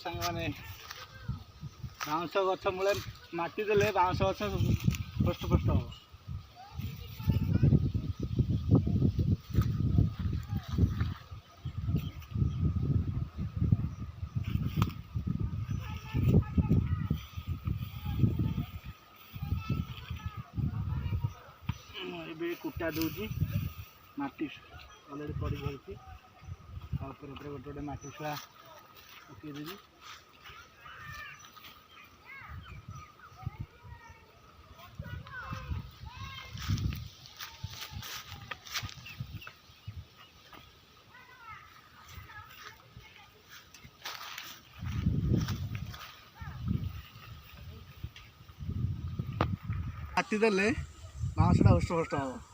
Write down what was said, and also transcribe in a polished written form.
सांग मैंने बाउंस गछ मूले माटी देले बाउंस गछ पुष्ट पुष्ट हम कुटा दूसरी माटी अलरेडी पड़ गई गोटे गोटे माटी छुआ पकईदेवी माटी देले बाउंसटा हृष्ट हृष्ट हम